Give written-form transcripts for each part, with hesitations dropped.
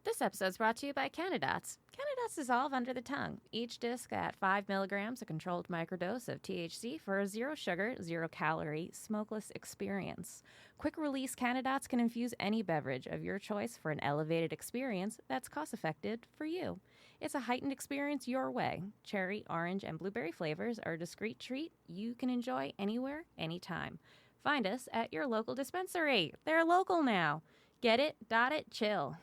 This episode's brought to you by Canadots. Canadots dissolve under the tongue. Each disc at 5 milligrams, a controlled microdose of THC for a zero sugar, 0 calorie, smokeless experience. Quick release Canadots can infuse any beverage of your choice for an elevated experience that's cost-effective for you. It's a heightened experience your way. Cherry, orange, and blueberry flavors are a discreet treat you can enjoy anywhere, anytime. Find us at your local dispensary. They're local now. Get it, dot it, chill.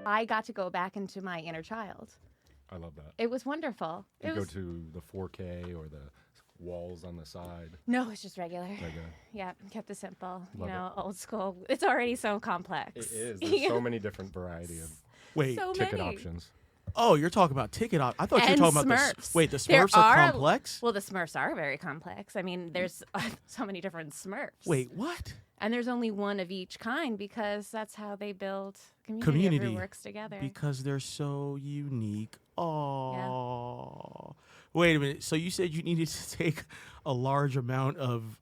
I got to go back into my inner child. I love that. It was wonderful. You go to the 4K or the walls on the side? No, it's just regular. Yeah, kept it simple. Old school. It's already so complex. It is. There's so many different variety of ticket options. Oh, you're talking about ticket options. I thought you were talking about Smurfs. the Smurfs are complex? Well, the Smurfs are very complex. I mean, there's so many different Smurfs. Wait, what? And there's only one of each kind because that's how they build community. Everyone works together. Because they're so unique. Oh. Yeah. Wait a minute. So you said you needed to take a large amount of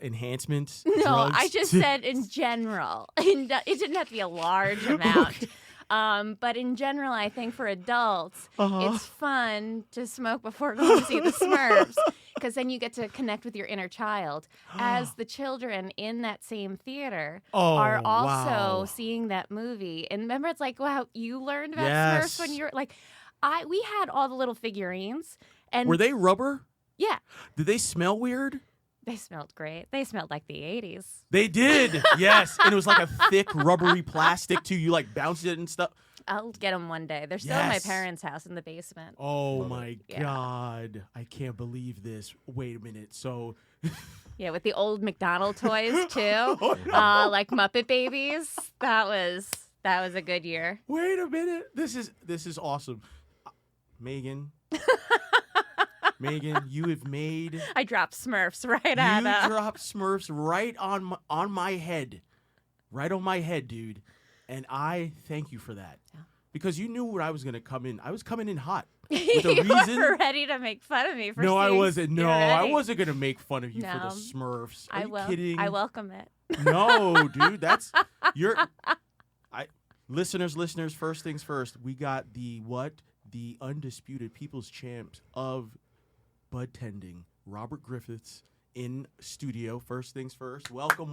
enhancements? No, drugs I just said in general. It didn't have to be a large amount. Okay. But in general, I think for adults, it's fun to smoke before going to see the Smurfs because then you get to connect with your inner child. As the children in that same theater are also seeing that movie. And remember, it's like, wow, you learned about Smurfs when you were like, we had all the little figurines. And were they rubber? Yeah. Did they smell weird? They smelled great. They smelled like the 80s. They did, yes. And it was like a thick, rubbery plastic, too. You, like, bounced it and stuff. I'll get them one day. They're still in my parents' house in the basement. Oh, my God. I can't believe this. Wait a minute. So... Yeah, with the old McDonald toys, too. Like Muppet Babies. That was a good year. Wait a minute. This is awesome. Megan... Megan, you have made... I dropped Smurfs right at You dropped Smurfs right on my head. Right on my head, dude. And I thank you for that. Yeah. Because you knew what I was going to come in. I was coming in hot. With a reason. You were ready to make fun of me for No, I wasn't. No, I ready. wasn't going to make fun of you for the Smurfs. Are you kidding? I welcome it. No, dude. That's... Listeners, first things first. We got the undisputed people's champs of budtending, Robert Griffiths, in studio. First things first. Welcome.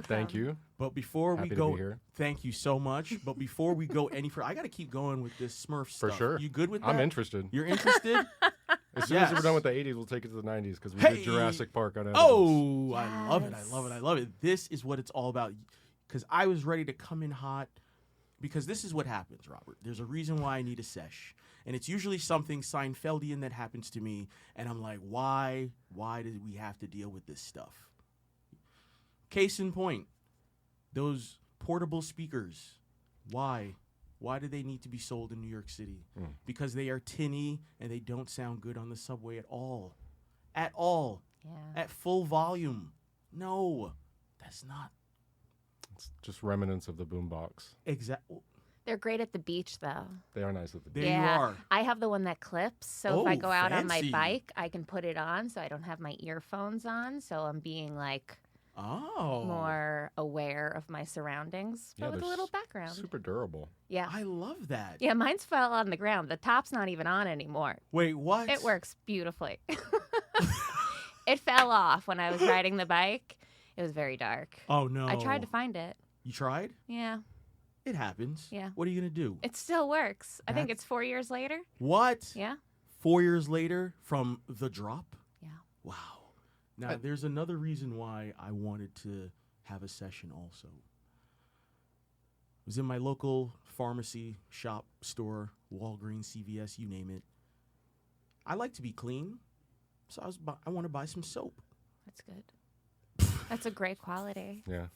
Thank you. But before Happy we to go, be here. thank you so much. But before we go any further, I got to keep going with this Smurf stuff. For sure. You good with that? I'm interested. You're interested? As soon as we're done with the 80s, we'll take it to the 90s because we did Jurassic Park on edibles. Oh, yes. I love it. This is what it's all about. Because I was ready to come in hot. Because this is what happens, Robert. There's a reason why I need a sesh. And it's usually something Seinfeldian that happens to me. And I'm like, why did we have to deal with this stuff? Case in point, those portable speakers. Why? Why do they need to be sold in New York City? Because they are tinny and they don't sound good on the subway at all. At all. Yeah. At full volume. No, that's not. It's just remnants of the boombox. Exactly. They're great at the beach, though. They are nice at the beach. There you are. I have the one that clips, so if I go out on my fancy. bike, I can put it on, so I don't have my earphones on, so I'm being, like, more aware of my surroundings, but with a little background. Super durable. Yeah. I love that. Yeah, mine's fell on the ground. The top's not even on anymore. Wait, what? It works beautifully. It fell off when I was riding the bike. It was very dark. Oh, no. I tried to find it. You tried? Yeah. It happens. Yeah. What are you going to do? It still works. I think it's 4 years later. What? Yeah. 4 years later from the drop? Yeah. Wow. Now, there's another reason why I wanted to have a session also. It was in my local pharmacy, shop, store, Walgreens, CVS, you name it. I like to be clean, so I want to buy some soap. That's good. That's a great quality. Yeah.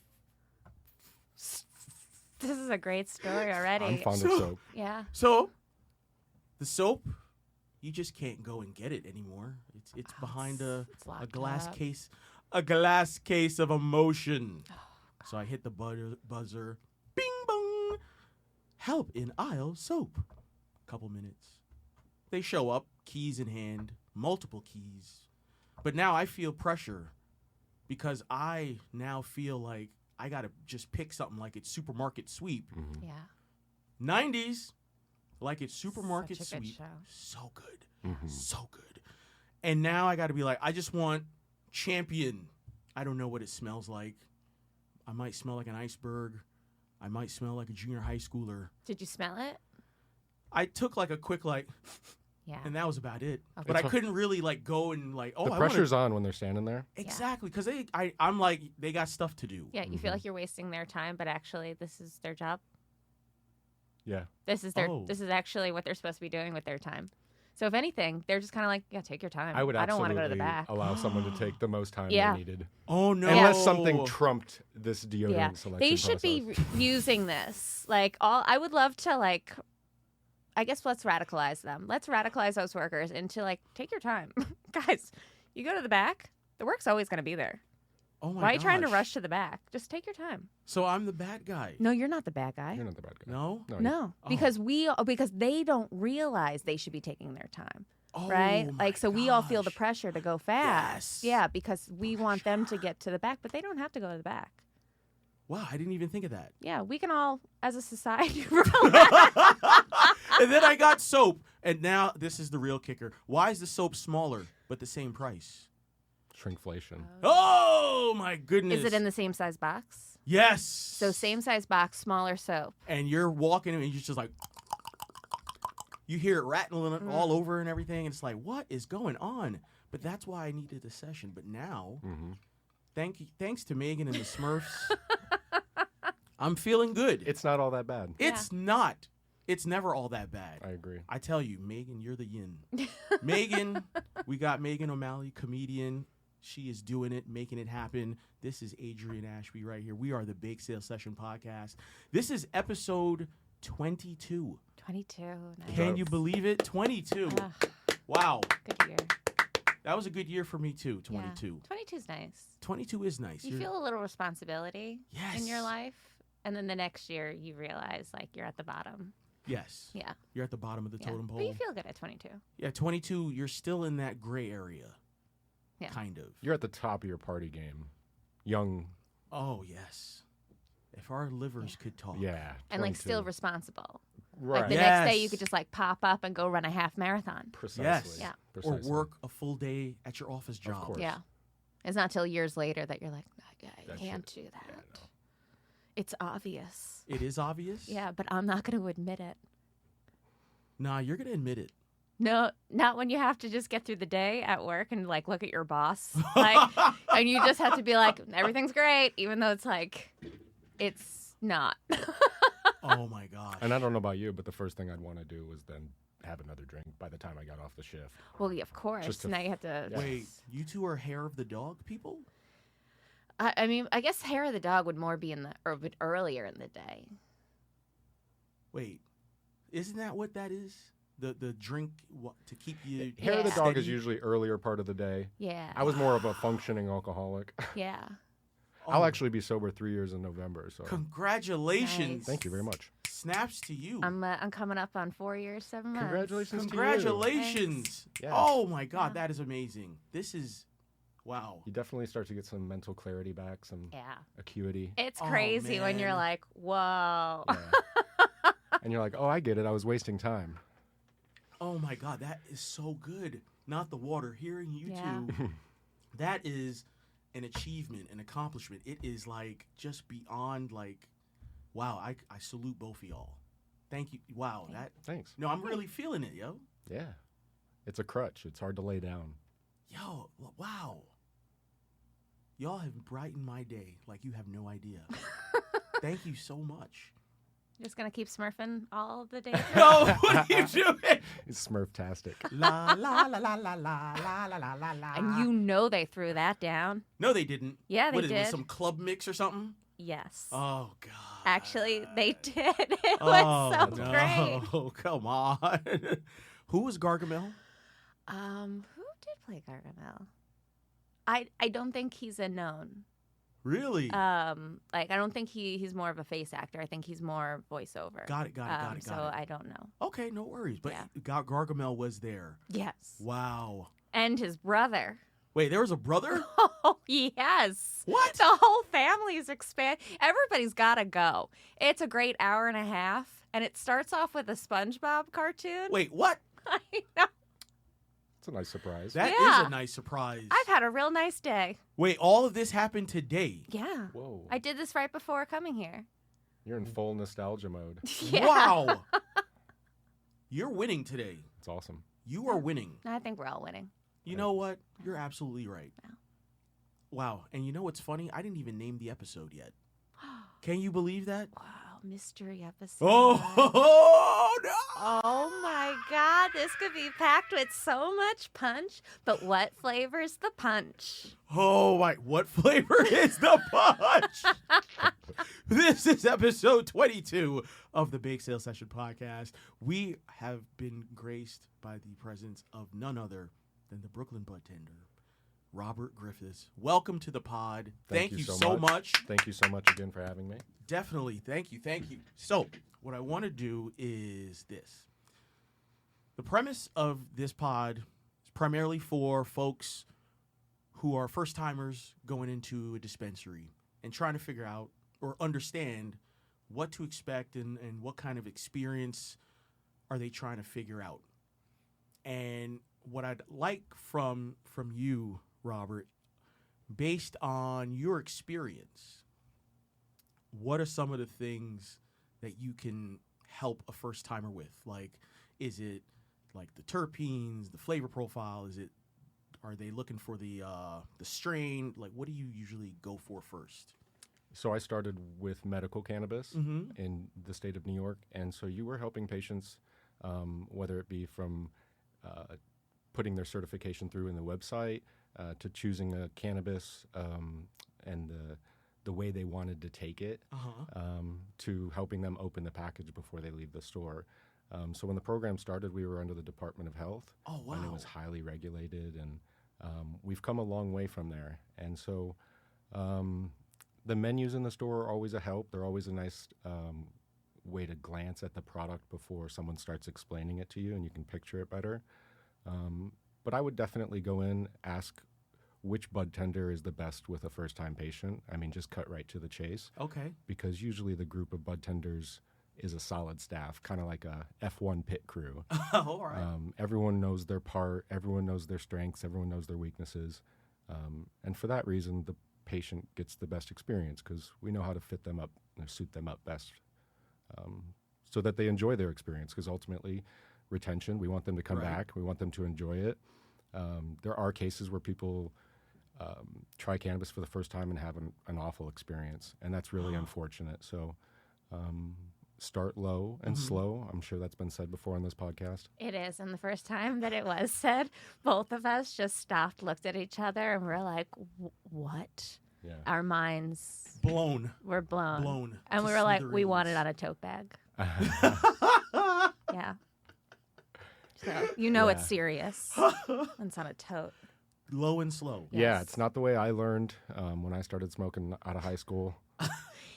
This is a great story already. I'm fond of soap. Yeah. So, the soap, you just can't go and get it anymore. It's behind a glass up. case, a glass case of emotion. So I hit the buzzer, bing bong. help in aisle soap. Couple minutes. They show up, keys in hand, multiple keys. But now I feel pressure because I now feel like I got to just pick something like it's supermarket sweep. Yeah. 90s, like it's supermarket Such a good sweep. show. So good. So good. And now I got to be like, I just want Champion. I don't know what it smells like. I might smell like an iceberg. I might smell like a junior high schooler. Did you smell it? I took like a quick Yeah. and that was about it. Okay. But I couldn't really like go and like, oh, The I pressure's on when they're standing there. exactly, because I'm like, they got stuff to do. Yeah, you feel like you're wasting their time, but actually this is their job. Yeah. This is actually what they're supposed to be doing with their time. So if anything, they're just kind of like, yeah, take your time. I would don't want to go to the absolutely back. allow someone to take the most time Yeah. they needed. Oh no! Unless something trumped this deodorant Yeah, selection they should process. be using this. Like I would love to like. I guess let's radicalize them. Let's radicalize those workers into like, take your time, guys. You go to the back. The work's always going to be there. Oh my Why are you trying to gosh. rush to the back? Just take your time. So I'm the bad guy. No, you're not the bad guy. You're not the bad guy. No. No, Oh. because they don't realize they should be taking their time. Oh, Right? my Like, so we all feel the gosh. pressure to go fast. Yes. Yeah, because we want them to get to the back, but they don't have to go to the back. Wow, I didn't even think of that. Yeah, we can all, as a society, And then I got soap, and now this is the real kicker. Why is the soap smaller but the same price? Shrinkflation. Oh my goodness! Is it in the same size box? Yes. So same size box, smaller soap. And you're walking, and you're just like, you hear it rattling all over and everything, and it's like, what is going on? But that's why I needed the session. But now, thanks to Megan and the Smurfs, I'm feeling good. It's not all that bad. It's not. It's never all that bad. I agree. I tell you, Megan, you're the yin. Megan, we got Megan O'Malley, comedian. She is doing it, making it happen. This is Adrian Ashby right here. We are the Bake Sale Session Podcast. This is episode 22. 22. Nice. Can you believe it? 22. Wow. Good year. That was a good year for me, too, 22. 22 is nice. 22 is nice. You feel a little responsibility in your Yes. life. And then the next year, you realize, like, you're at the bottom. Yes. Yeah. You're at the bottom of the totem pole. But you feel good at 22. Yeah, 22, you're still in that gray area. Yeah. Kind of. You're at the top of your party game. Young. Oh, yes. If our livers could talk. Yeah. And, like, 22. still responsible. Right. Like, the next day, you could just, like, pop up and go run a half marathon. Precisely. Yes. Yeah. Or Precisely. work a full day at your office job. course. Yeah. It's not till years later that you're like, I That can't shit- do that. yeah, no. It's obvious. It is obvious? Yeah, but I'm not going to admit it. Nah, you're going to admit it. No, not when you have to just get through the day at work and like look at your boss, like, and you just have to be like, everything's great, even though it's like, it's not. Oh, my gosh. And I don't know about you, but the first thing I'd want to do was then have another drink by the time I got off the shift. Well, yeah, of course. Just to- Now you have to. Yeah. Wait, you two are hair of the dog people? I mean, I guess hair of the dog would more be in the or bit earlier in the day. Wait, isn't that what that is? The drink to keep you Hair of the Yeah. dog is steady? usually earlier part of the day. Yeah. I was more of a functioning alcoholic. Yeah. I'll Oh, actually be sober 3 years in November. So Congratulations. Nice. thank you very much. Snaps to you. I'm coming up on 4 years, 7 months. Congratulations to you. Congratulations. Yeah. Oh, my God. Yeah. That is amazing. This is, wow. You definitely start to get some mental clarity back, some Yeah. acuity. It's Oh, crazy when you're man. like, whoa. Yeah. And you're like, oh, I get it. I was wasting time. Oh, my God. That is so good. Not the water. Hearing you Yeah. two, that is an achievement, an accomplishment. It is like just beyond like, wow, I salute both of y'all. Thank you. Wow. That Thanks. No, I'm really feeling it, yo. Yeah. It's a crutch. It's hard to lay down. Yo, wow. Y'all have brightened my day like you have no idea. Thank you so much. Just gonna keep smurfing all the day. No, what are you doing? It's Smurftastic. La la la la la la la la la la. And you know they threw that down. No, they didn't. Yeah, they What is it, did. some club mix or something? Yes. Oh God. Actually, they did. It was so no. great. Oh, come on. Who was Gargamel? Who did play Gargamel? I don't think he's a known. Really? Like I don't think he's more of a face actor. I think he's more voiceover. Got it. So I don't know. Okay, no worries. But Yeah. Gargamel was there. Yes. Wow. And his brother. Wait, there was a brother? Oh, yes. What? The whole family is Everybody's got to go. It's a great hour and a half, and it starts off with a SpongeBob cartoon. Wait, what? I know. It's a nice surprise. That is Yeah. a nice surprise. I've had a real nice day. Wait, all of this happened today? Yeah. Whoa. I did this right before coming here. You're in full nostalgia mode. Yeah. Wow. You're winning today. It's awesome. You are winning. I think we're all winning. You know what? You're absolutely right. Yeah. Wow. And you know what's funny? I didn't even name the episode yet. Can you believe that? Wow, mystery episode. Oh, no. Oh my God, this could be packed with so much punch. But what flavor's the punch? Oh, my. What flavor is the punch? This is episode 22 of the Bake Sale Session podcast. We have been graced by the presence of none other than the Brooklyn budtender, Robert Griffiths. Welcome to the pod. Thank you so much. Thank you so much again for having me. Definitely. Thank you. So, what I want to do is this. The premise of this pod is primarily for folks who are first-timers going into a dispensary and trying to figure out or understand what to expect and what kind of experience are they trying to figure out. And what I'd like from you, Robert, based on your experience, what are some of the things that you can help a first timer with? Like, is it like the terpenes, the flavor profile? Are they looking for the strain? Like, what do you usually go for first? So I started with medical cannabis Mm-hmm. in the state of New York, and so you were helping patients, whether it be from putting their certification through in the website to choosing a cannabis and the way they wanted to take it, to helping them open the package before they leave the store. So when the program started, we were under the Department of Health. Oh, wow. And it was highly regulated, and we've come a long way from there. And so the menus in the store are always a help. They're always a nice way to glance at the product before someone starts explaining it to you, and you can picture it better. But I would definitely go in, ask which bud tender is the best with a first-time patient. I mean, just cut right to the chase. Okay. Because usually the group of bud tenders is a solid staff, kind of like a F1 pit crew. All right. Everyone knows their part. Everyone knows their strengths. Everyone knows their weaknesses. And for that reason, the patient gets the best experience because we know how to fit them up and suit them up best so that they enjoy their experience, because ultimately retention, we want them to come back. We want them to enjoy it. There are cases where people try cannabis for the first time and have an awful experience, and that's really unfortunate. So start low and slow. I'm sure that's been said before on this podcast. It is. And the first time that it was said, both of us just stopped, looked at each other, and we're like, what? Yeah. Our minds Blown. were blown. Blown. And to we were like, we smithereens. want it on a tote bag. Yeah. So you know it's serious. It's on a tote. Low and slow. Yeah, Yes. it's not the way I learned when I started smoking out of high school.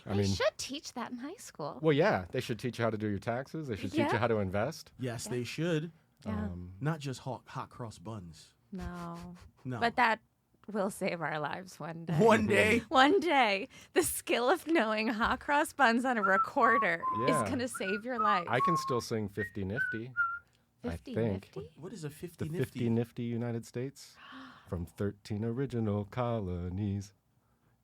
They should teach that in high school. Well, yeah, they should teach you how to do your taxes. They should teach you Yeah. how to invest. Yes, they should. Yeah. Not just hot cross buns. No. No. But that will save our lives one day. One day. One day, the skill of knowing hot cross buns on a recorder is Yeah. going to save your life. I can still sing 50 Nifty. 50 I think. nifty? What is a 50 The nifty? 50 Nifty United States from 13 original colonies.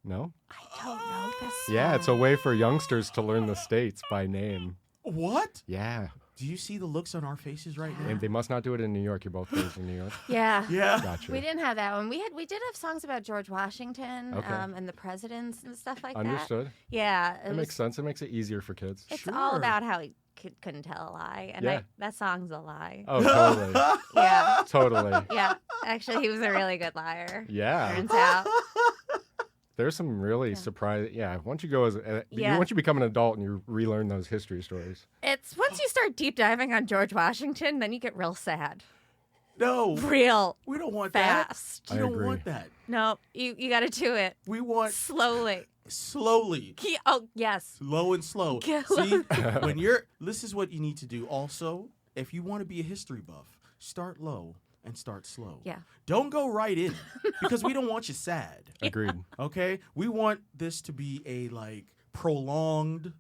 No? I don't know this. Yeah, it's a way for youngsters to learn the states by name. What? Yeah. Do you see the looks on our faces right now? And they must not do it in New York. You're both raised in New York. Yeah. Yeah. Gotcha. We didn't have that one. We did have songs about George Washington Okay. and the presidents and stuff like that. Understood. Yeah. It makes sense. It makes it easier for kids. It's Sure. all about how he couldn't tell a lie. And Yeah. that song's a lie. Oh, totally. Yeah. Totally. Yeah. Actually, he was a really good liar. Yeah. Turns out. There's some really surprising. Yeah. Once you go Yeah. once you become an adult and you relearn those history stories. It's once you start deep diving on George Washington, then you get real sad. No. real We don't want fast. that. We I don't agree. want that. No, you got to do it We want slowly. slowly. Oh, yes. Slow and slow. Get See, when you're, this is what you need to do. Also, if you want to be a history buff, start low and start slow. Yeah. Don't go right in because we don't want you sad. Agreed. Okay? We want this to be a like prolonged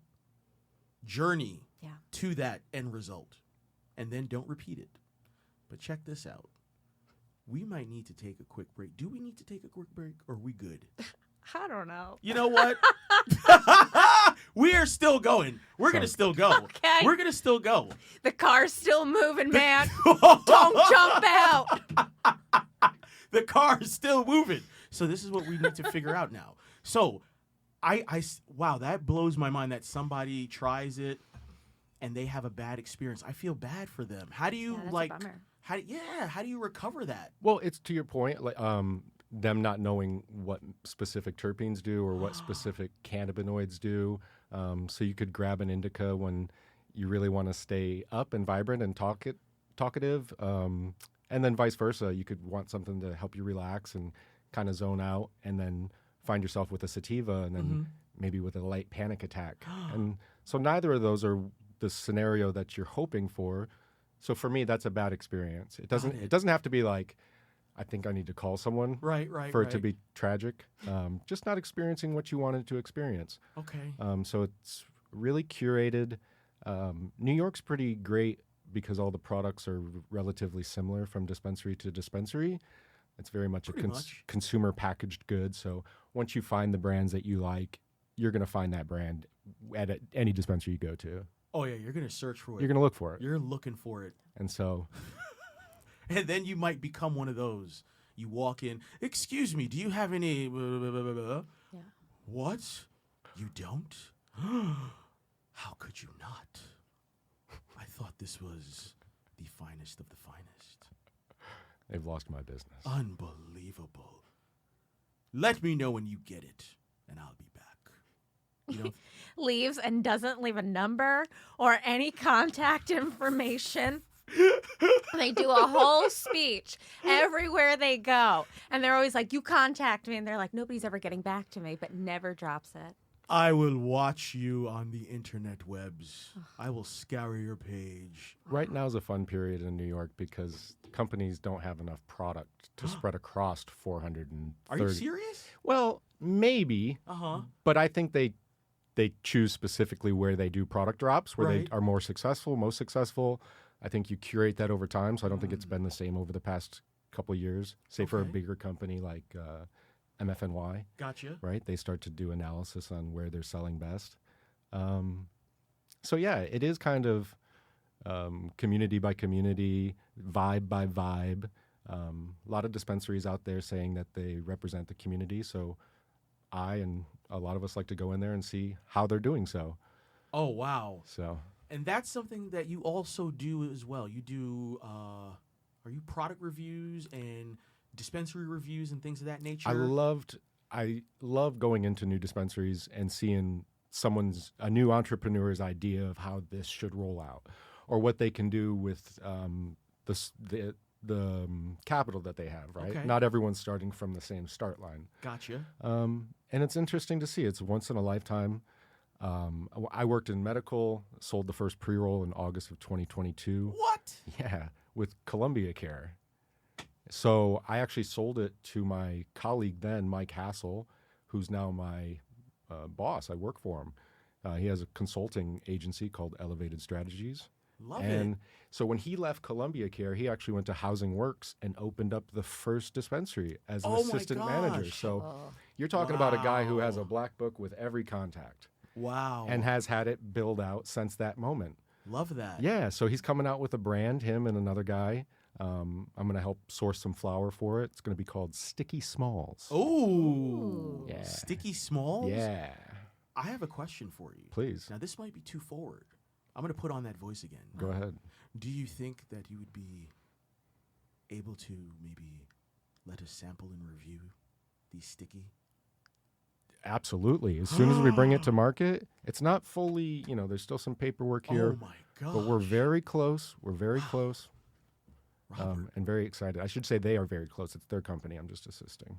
journey Yeah. to that end result. And then don't repeat it. But check this out. We might need to take a quick break. Do we need to take a quick break or are we good? I don't know. You know what? We are still going. We're going to still go. Okay. We're going to still go. The car's still moving, man. Don't jump out. The car is still moving. So this is what we need to figure out now. So wow, that blows my mind that somebody tries it and they have a bad experience. I feel bad for them. How do you Yeah, that's a like bummer. how do you recover that? Well, it's to your point, like them not knowing what specific terpenes do or what specific cannabinoids do. So you could grab an indica when you really want to stay up and vibrant and talkative, and then vice versa. You could want something to help you relax and kind of zone out, and then find yourself with a sativa, and then maybe with a light panic attack. And so neither of those are the scenario that you're hoping for. So for me, that's a bad experience. It doesn't have to be like, I think I need to call someone Right. for it to be tragic. Just not experiencing what you wanted to experience. Okay. So it's really curated. New York's pretty great because all the products are relatively similar from dispensary to dispensary. It's very much Pretty much. consumer packaged good. So once you find the brands that you like, you're going to find that brand at any dispensary you go to. Oh yeah, you're going to search for it. You're going to look for it. You're looking for it. And so And then you might become one of those. You walk in, excuse me, do you have any... Yeah. What? You don't? How could you not? I thought this was the finest of the finest. they've lost my business. Unbelievable. Let me know when you get it, and I'll be back. You know, Leaves and doesn't leave a number or any contact information. They do a whole speech everywhere they go. And they're always like, you contact me. And they're like, nobody's ever getting back to me, but never drops it. I will watch you on the internet webs. I will scour your page. Right now is a fun period in New York because companies don't have enough product to spread across 430. Are you serious? Well, maybe, Uh-huh. but I think they choose specifically where they do product drops, where Right. they are most successful. I think you curate that over time, so I don't think it's been the same over the past couple of years. Say for a Okay. bigger company like MFNY, Gotcha. right? They start to do analysis on where they're selling best. So yeah, it is kind of community by community, vibe by vibe. A lot of dispensaries out there saying that they represent the community. So I and a lot of us like to go in there and see how they're doing so. Oh, wow. So And that's something that you also do as well. You do, are you product reviews and dispensary reviews and things of that nature? I love going into new dispensaries and seeing a new entrepreneur's idea of how this should roll out, or what they can do with the capital that they have. Right, Okay. not everyone's starting from the same start line. Gotcha. And it's interesting to see. It's once in a lifetime. I worked in medical, sold the first pre-roll in August of 2022. What? Yeah, with Columbia Care. So I actually sold it to my colleague then, Mike Hassel, who's now my boss. I work for him. He has a consulting agency called Elevated Strategies. Love And it. so when he left Columbia Care, he actually went to Housing Works and opened up the first dispensary as an Oh my assistant manager. gosh. So Oh. you're talking about a guy who has a Wow. black book with every contact Wow. and has had it build out since that moment. Love that. Yeah, so he's coming out with a brand, him and another guy. I'm going to help source some flour for it. It's going to be called Sticky Smalls. Oh. Yeah. Sticky Smalls? Yeah, I have a question for you. please, Now, this might be too forward. I'm going to put on that voice again. go ahead. Do you think that you would be able to maybe let us sample and review these sticky? Absolutely. As soon as we bring it to market, it's not fully, there's still some paperwork here, Oh my god! but we're very close. We're very close. and very excited. I should say they are very close. It's their company. I'm just assisting.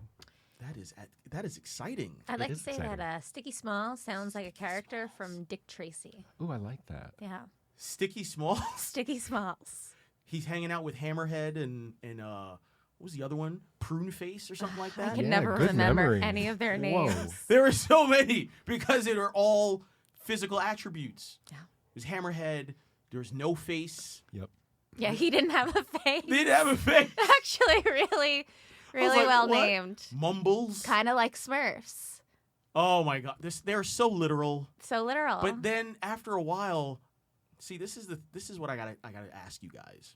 That is exciting. I'd like to say exciting. that Sticky Small sounds like a character from Dick Tracy. Ooh, I like that. Yeah. Sticky Smalls. Sticky Smalls. He's hanging out with Hammerhead and what was the other one? Prune Face or something like I that. can Yeah, never good remember memory. any of their Whoa. names. There were so many because they were all physical attributes. Yeah. There's Hammerhead. There's No Face. Yep. Yeah, he didn't have a face. They didn't have a face. Actually, really like, well what? named. Mumbles. Kind of like Smurfs. Oh my God, they're so literal. So literal. But then after a while, see, this is what I gotta ask you guys.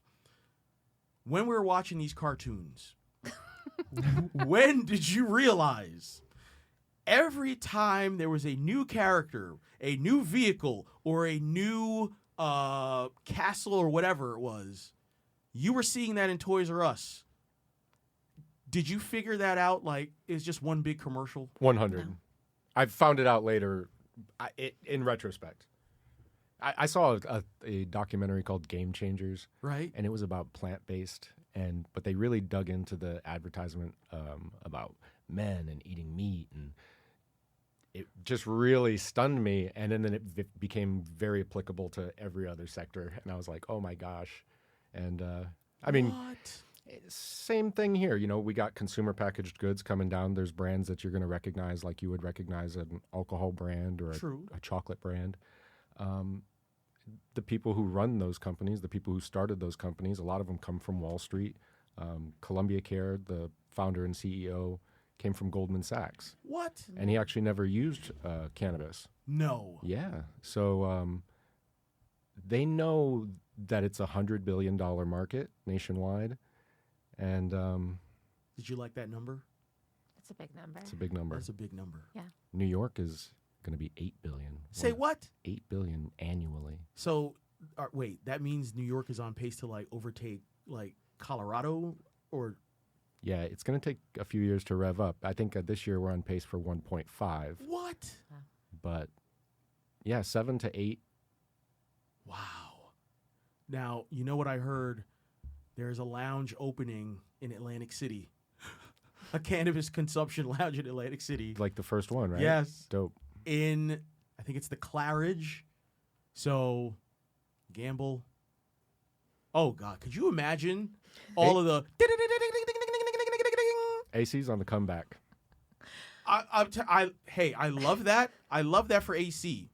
When we were watching these cartoons, when did you realize every time there was a new character, a new vehicle, or a new castle or whatever it was, you were seeing that in Toys R Us? Did you figure that out? Like, it's just one big commercial? 100. No. I found it out later in retrospect. I saw a documentary called Game Changers, Right? and it was about plant-based, but they really dug into the advertisement about men and eating meat, and it just really stunned me, and then it became very applicable to every other sector, and I was like, oh my gosh. And I mean, What? same thing here. You know, we got consumer packaged goods coming down. There's brands that you're going to recognize, like you would recognize an alcohol brand or True. a chocolate brand. The people who run those companies, the people who started those companies, a lot of them come from Wall Street. Columbia Care, the founder and CEO, came from Goldman Sachs, What? and he actually never used cannabis. No. Yeah, so they know that it's $100 billion market nationwide, and Did you like that number? It's a big number. it's a big number. That's a big number. New York is going to be $8 billion. Say what? $8 billion annually. So, wait, that means New York is on pace to like overtake like Colorado, or Yeah, it's going to take a few years to rev up. I think this year we're on pace for 1.5, what? but yeah, 7 to 8. Wow. Now, you know what I heard? There's a lounge opening in Atlantic City. A cannabis consumption lounge in Atlantic City. Like the first one, right? Yes. Dope. In, I think it's the Claridge. So, gamble. Oh, God. Could you imagine all of the... AC's on the comeback. I love that. I love that for AC.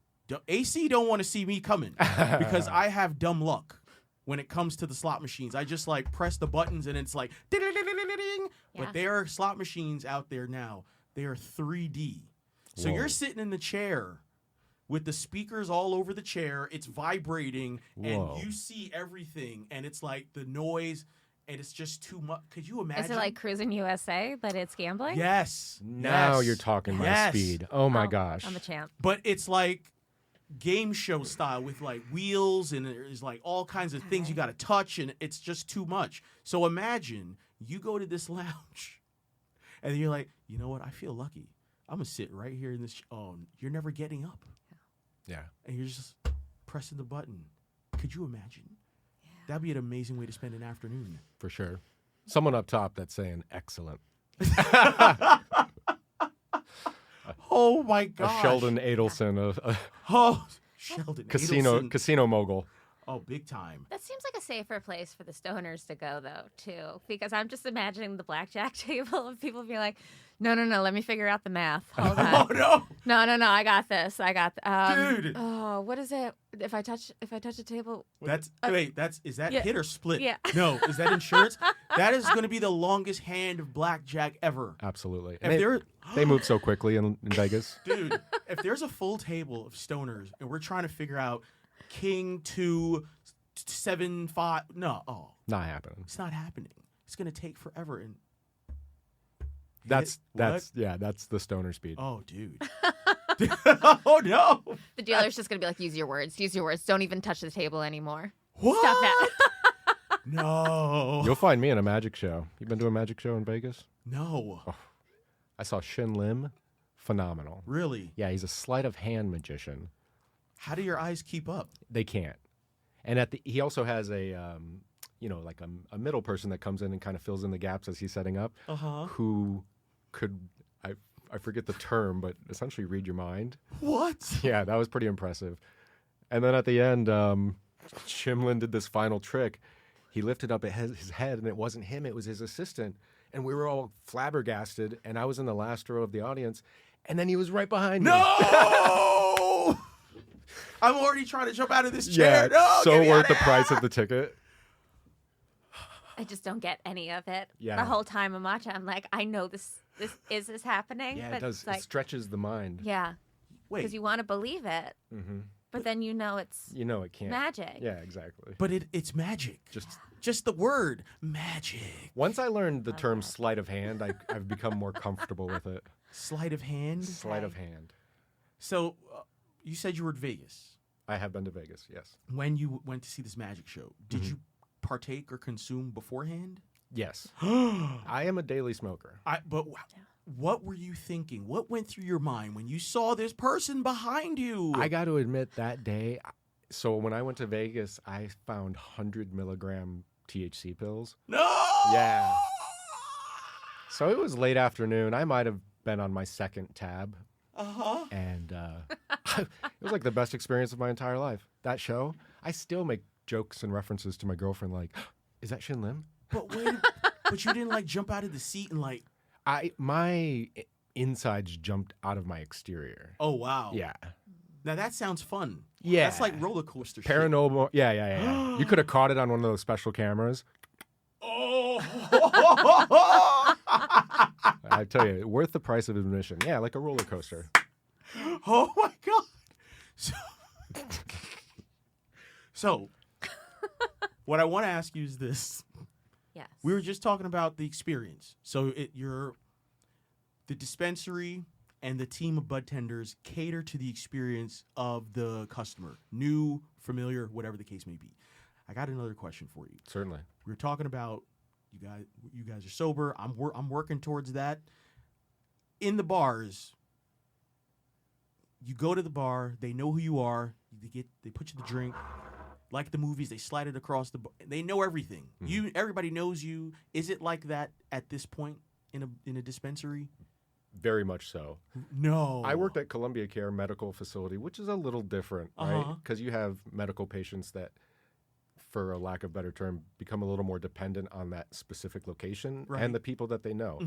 AC don't want to see me coming because I have dumb luck when it comes to the slot machines. I just like press the buttons and it's like ding. Yeah. But there are slot machines out there now. They are 3D. So Whoa. you're sitting in the chair with the speakers all over the chair. It's vibrating Whoa. and you see everything and it's like the noise and it's just too much. Could you imagine? Is it like Cruising USA, but it's gambling? Yes. Now Yes. you're talking my Yes. speed. Oh my Oh, gosh. I'm a champ. But it's like game show style with like wheels and there's like all kinds of things you got to touch and it's just too much. So imagine you go to this lounge and you're like, you know what? I feel lucky. I'm going to sit right here in this. Oh, you're never getting up. Yeah. And you're just pressing the button. Could you imagine? That'd be an amazing way to spend an afternoon. For sure. Someone up top that's saying excellent. Oh my A gosh. Sheldon Adelson, a Oh, Sheldon. Adelson. casino mogul. Oh, big time. That seems like a safer place for the stoners to go, though, too. Because I'm just imagining the blackjack table of people being like, no, let me figure out the math. Hold Oh on. no. No, I got this. Dude. Oh, what is it? If I touch a table. Is that yeah. hit or split? Yeah. No, is that insurance? That is going to be the longest hand of blackjack ever. Absolutely. If And there, they move so quickly in Vegas. dude, if there's a full table of stoners and we're trying to figure out king 2 7 5, no, Not happening. it's not happening. It's going to take forever. And That's What? that's the stoner speed. Oh, dude. Oh no. The dealer's just going to be like, use your words. Don't even touch the table anymore. What? Stop that. No. You'll find me in a magic show. You been to a magic show in Vegas? No. I saw Shin Lim. Phenomenal. Really? Yeah, he's a sleight of hand magician. How do your eyes keep up? They can't. And he also has a like a middle person that comes in and kind of fills in the gaps as he's setting up, who could, I forget the term, but essentially read your mind. What? Yeah, that was pretty impressive. And then at the end, Shimlin did this final trick. He lifted up his head, and it wasn't him, it was his assistant. And we were all flabbergasted, and I was in the last row of the audience, and then he was right behind me. No! I'm already trying to jump out of this chair. Yeah, No, so get me worth out the of price here. of the ticket. I just don't get any of it. Yeah. The whole time I'm watching, I'm like, I know this happening? Yeah, but it does. it's like, It stretches the mind. yeah, Wait, because you want to believe it, but then it's You know it can't. magic. Yeah, exactly. but it's magic. Just Just the word magic. once I learned the term sleight of hand, I've become more comfortable with it. Sleight of hand. Sleight of hand. So you said you were at Vegas. I have been to Vegas, yes. When you went to see this magic show, did you partake or consume beforehand? Yes. I am a daily smoker. What were you thinking? What went through your mind when you saw this person behind you? I got to admit that day, so when I went to Vegas, I found 100 milligram THC pills. No! Yeah. So it was late afternoon. I might have been on my second tab. Uh-huh. And it was like the best experience of my entire life. That show, I still make jokes and references to my girlfriend like, is that Shin Lim? But but you didn't like jump out of the seat and like, My insides jumped out of my exterior. oh wow. Yeah. Now that sounds fun. Yeah. That's like roller coaster shit. Paranormal. Yeah. You could have caught it on one of those special cameras. Oh. I tell you, worth the price of admission. Yeah, like a roller coaster. Oh my god. So what I want to ask you is this. Yes. We were just talking about the experience. So the dispensary and the team of budtenders cater to the experience of the customer, new, familiar, whatever the case may be. I got another question for you. Certainly. We were talking about you guys are sober. I'm working towards that. In the bars, you go to the bar, they know who you are, they put you the drink. Like the movies, they slide it across the bar. They know everything. Everybody knows you. Is it like that at this point in a dispensary? Very much so. No. I worked at Columbia Care Medical Facility, which is a little different, right? Because you have medical patients that, for a lack of better term, become a little more dependent on that specific location and the people that they know.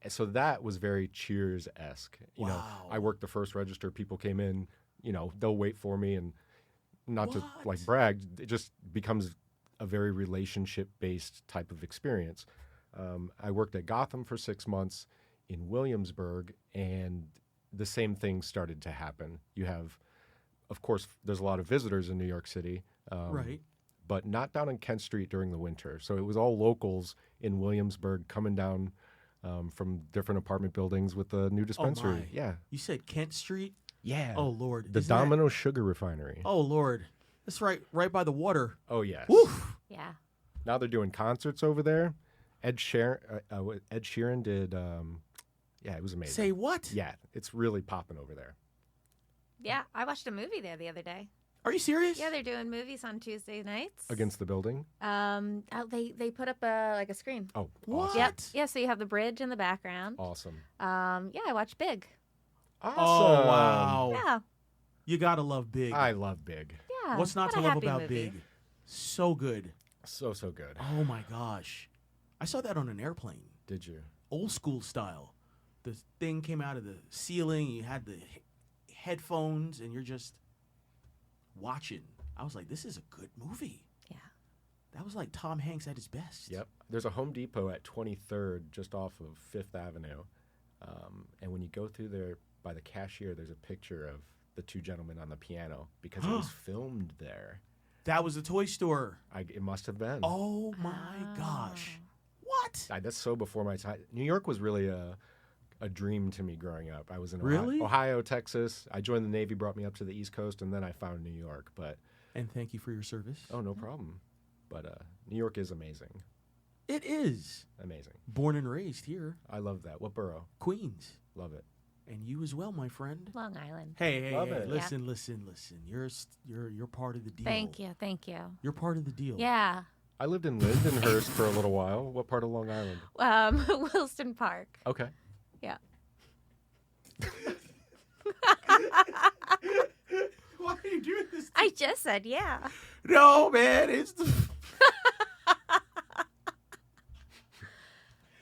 So that was very Cheers-esque. You know, I worked the first register. People came in, they'll wait for me, and not to like brag, it just becomes a very relationship-based type of experience. I worked at Gotham for 6 months in Williamsburg, and the same thing started to happen. You have, of course, there's a lot of visitors in New York City. Right. But not down on Kent Street during the winter. So it was all locals in Williamsburg coming down from different apartment buildings with a new dispensary. Oh my. Yeah. You said Kent Street? Yeah. Oh, Lord. The Domino Sugar Refinery. Oh, Lord. That's right by the water. Oh, yes. Woof. Yeah. Now they're doing concerts over there. Ed Sheeran did, it was amazing. Say what? Yeah, it's really popping over there. Yeah. I watched a movie there the other day. Are you serious? Yeah, they're doing movies on Tuesday nights. Against the building? They put up a screen. Oh, What? awesome. Yep. Yeah, so you have the bridge in the background. Awesome. Yeah, I watched Big. Awesome. Oh, wow. Yeah. You gotta love Big. I love Big. Yeah. What's not what to a love happy about movie. Big? So good. So good. Oh, my gosh. I saw that on an airplane. Did you? Old school style. The thing came out of the ceiling. You had the headphones, and you're just watching. I was like, this is a good movie. Yeah. That was like Tom Hanks at his best. Yep. There's a Home Depot at 23rd, just off of 5th Avenue. And when you go through there by the cashier, there's a picture of the two gentlemen on the piano because it was filmed there. That was the toy store. It must have been. Oh, my gosh. What? That's so before my time. New York was really a dream to me growing up. I was in Really? Ohio, Texas. I joined the Navy, brought me up to the East Coast, and then I found New York. But And thank you for your service. oh, no problem. But New York is amazing. It is. Amazing. Born and raised here. I love that. What borough? Queens. Love it. And you as well, my friend. Long Island. Hey, Love it. listen. You're part of the deal. Thank you. You're part of the deal. Yeah. I lived in Lindenhurst for a little while. What part of Long Island? Wilston Park. Okay. Yeah. Why are you doing this? I just said yeah. No, man. It's the...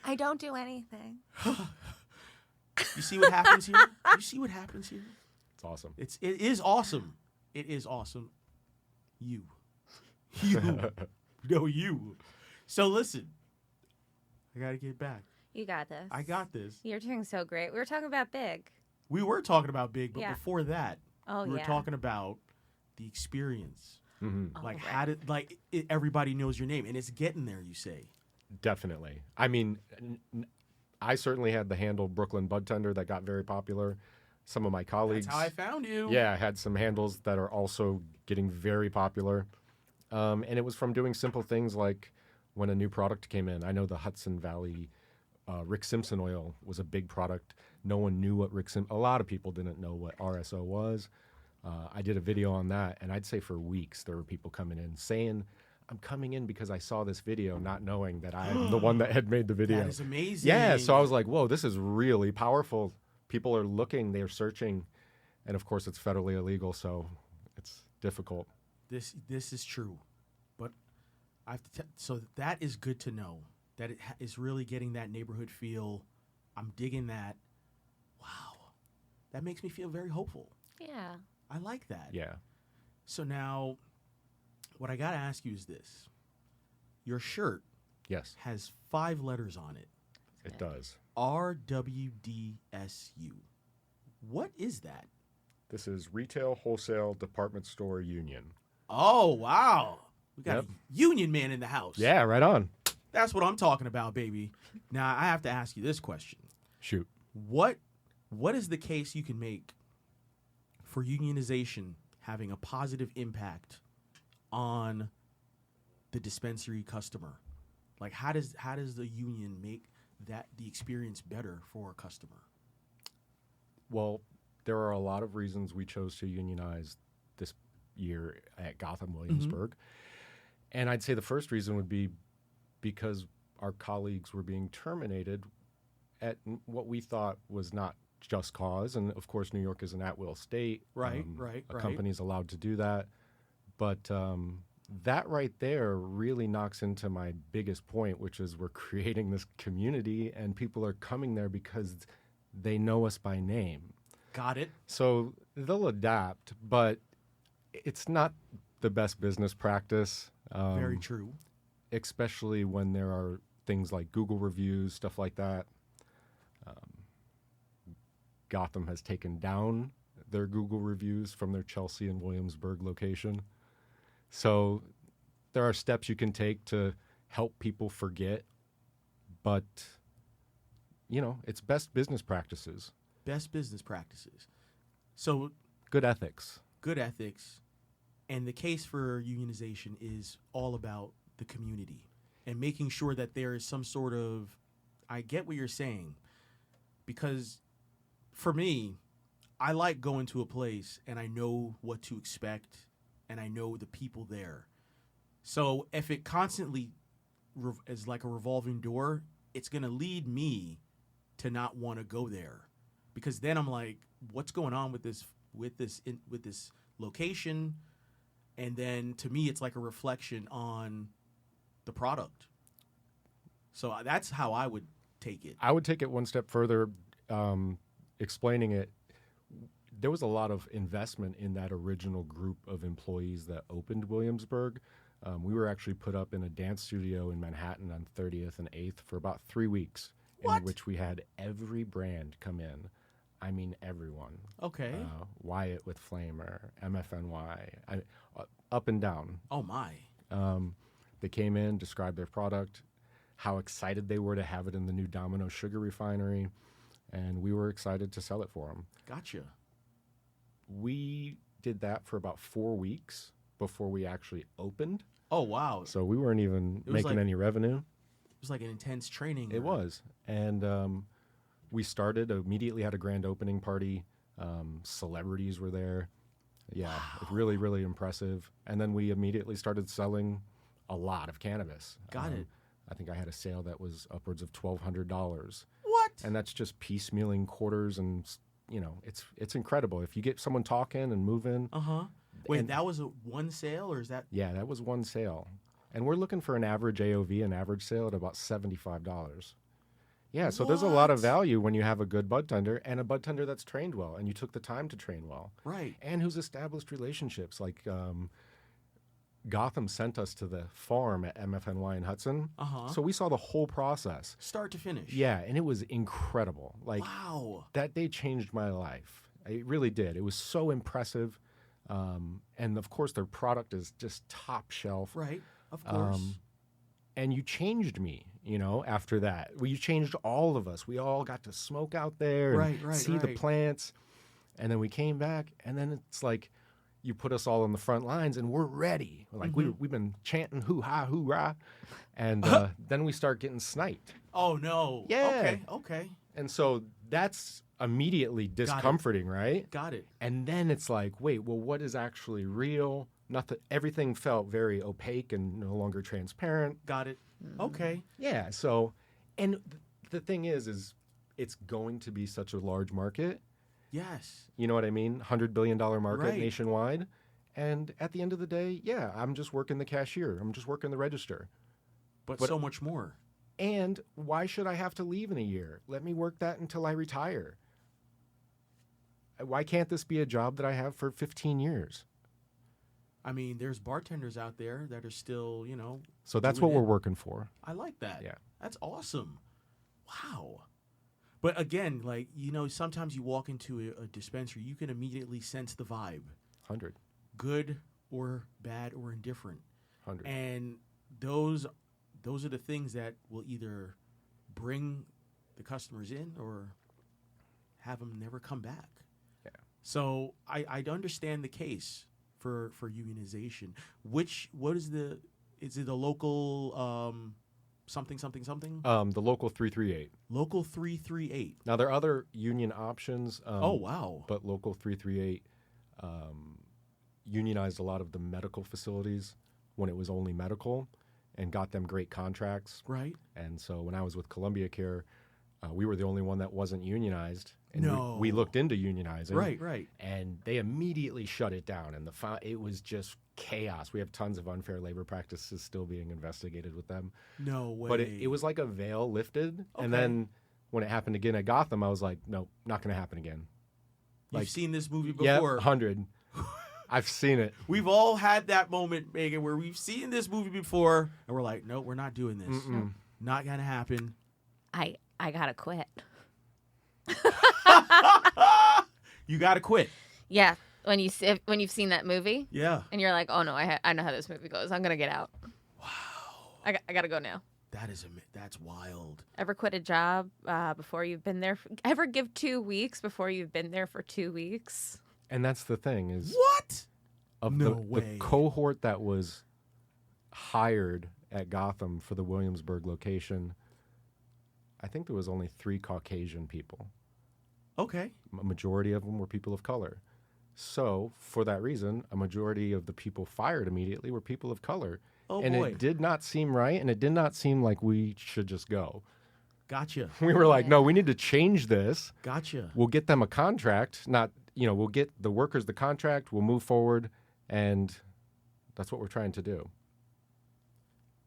I don't do anything. You see what happens here? You see what happens here? It's awesome. It is awesome. It is awesome. You. No, you. So listen. I got to get back. You got this. I got this. You're doing so great. We were talking about big. We were talking about big, but Yeah. before that, Oh, we were yeah. talking about the experience. Mm-hmm. Like right. how did everybody knows your name, and it's getting there. You say. Definitely. I mean, I certainly had the handle Brooklyn Budtender that got very popular. Some of my colleagues. That's how I found you. Yeah, had some handles that are also getting very popular. And it was from doing simple things like when a new product came in. I know the Hudson Valley Rick Simpson oil was a big product. No one knew what a lot of people didn't know what RSO was. I did a video on that, and I'd say for weeks there were people coming in saying, I'm coming in because I saw this video, not knowing that I'm the one that had made the video. That is amazing. Yeah, so I was like, whoa, this is really powerful. People are looking, they're searching, and of course it's federally illegal, so it's difficult. This is true, but I have to. So that is good to know that it is really getting that neighborhood feel. I'm digging that. Wow, that makes me feel very hopeful. Yeah. I like that. Yeah. So now, what I gotta ask you is this: your shirt Yes, has 5 letters on it. it does. RWDSU. What is that? This is Retail Wholesale Department Store Union. Oh wow, we got Yep. a union man in the house. Yeah, right on. That's what I'm talking about, baby. Now I have to ask you this question. Shoot. What is the case you can make for unionization having a positive impact on the dispensary customer? Like how does the union make the experience better for a customer? Well, there are a lot of reasons we chose to unionize this year at Gotham Williamsburg. And I'd say the first reason would be because our colleagues were being terminated at what we thought was not just cause. And of course, New York is an at-will state. Right. A company's allowed to do that. But that right there really knocks into my biggest point, which is we're creating this community and people are coming there because they know us by name. Got it. So they'll adapt, but it's not the best business practice. Very true. Especially when there are things like Google reviews, stuff like that. Gotham has taken down their Google reviews from their Chelsea and Williamsburg location. So there are steps you can take to help people forget, but, you know, it's best business practices. Best business practices. So Good ethics. good ethics, and the case for unionization is all about the community and making sure that there is some sort of, I get what you're saying, because for me, I like going to a place and I know what to expect and I know the people there. So if it constantly is like a revolving door, it's going to lead me to not want to go there, because then I'm like, what's going on with this location? And then to me, it's like a reflection on the product. So that's how I would take it. I would take it one step further, explaining it. There was a lot of investment in that original group of employees that opened Williamsburg. We were actually put up in a dance studio in Manhattan on 30th and 8th for about 3 weeks, What? in which we had every brand come in. I mean, everyone. Okay. Wyatt with Flamer, MFNY, up and down. Oh, my. They came in, described their product, how excited they were to have it in the new Domino sugar refinery, and we were excited to sell it for them. Gotcha. We did that for about 4 weeks before we actually opened. Oh, wow. So we weren't even was making like- any revenue. It was like an intense training. It was. And we started, immediately had a grand opening party. Celebrities were there. Yeah, really, really impressive. And then we immediately started selling a lot of cannabis. Got it. I think I had a sale that was upwards of $1,200. What? And that's just piecemealing quarters, and it's incredible. If you get someone talking and moving. Wait, and- that was one sale, or is that? Yeah, that was one sale. And we're looking for an average AOV, an average sale at about $75. Yeah, so there's a lot of What? value when you have a good bud tender and a bud tender that's trained well, and you took the time to train well. Right. And who's established relationships. Like Gotham sent us to the farm at MFNY in Hudson. So we saw the whole process. Start to finish. Yeah, and it was incredible. Like, Wow. that day changed my life. It really did. It was so impressive. And of course, their product is just top shelf. Right. Of course. And you changed me, after that. Well, you changed all of us. We all got to smoke out there and see the plants. And then we came back, and then it's like you put us all on the front lines, and we're ready. Like, we've been chanting hoo-ha, hoorah. And then we start getting sniped. Oh, no. Yeah. Okay. And so that's immediately discomforting, right? Got it. And then it's like, wait, well, what is actually real? Nothing. Everything felt very opaque and no longer transparent. Got it. Okay. Yeah. So, and the thing is it's going to be such a large market. Yes. You know what I mean? $100 billion market Right. nationwide. And at the end of the day, yeah, I'm just working the cashier. I'm just working the register. But so much more. And why should I have to leave in a year? Let me work that until I retire. Why can't this be a job that I have for 15 years? I mean, there's bartenders out there that are still, So that's doing what we're it. working for. I like that. Yeah. That's awesome. Wow. But again, like, sometimes you walk into a dispensary, you can immediately sense the vibe. 100. Good or bad or indifferent. 100. And those are the things that will either bring the customers in or have them never come back. Yeah. So I understand the case for unionization. What is it the local something? The local 338. Local 338. Now, there are other union options. Oh, wow. But local 338 unionized a lot of the medical facilities when it was only medical and got them great contracts. Right. And so when I was with Columbia Care, we were the only one that wasn't unionized. And No. we looked into unionizing. Right. And they immediately shut it down. And it was just chaos. We have tons of unfair labor practices still being investigated with them. No way. But it was like a veil lifted. Okay. And then when it happened again at Gotham, I was like, no, not going to happen again. You've seen this movie Yeah, before. 100. I've seen it. We've all had that moment, Megan, where we've seen this movie before, and we're like, no, we're not doing this. Not going to happen. I gotta quit. You got to quit. Yeah, when you've seen that movie, Yeah. and you're like, oh no, I know how this movie goes. I'm gonna get out. Wow. I gotta go now. That's wild. Ever quit a job before you've been there? Ever give 2 weeks before you've been there for 2 weeks? And that's the thing is What? of No the way. cohort that was hired at Gotham for the Williamsburg location, I think there was only 3 Caucasian people. Okay. A majority of them were people of color. So for that reason, a majority of the people fired immediately were people of color. Oh, and boy. it did not seem right, and it did not seem like we should just go. Gotcha. We were like, no, we need to change this. Gotcha. We'll get them a contract, we'll get the workers the contract, we'll move forward, and that's what we're trying to do.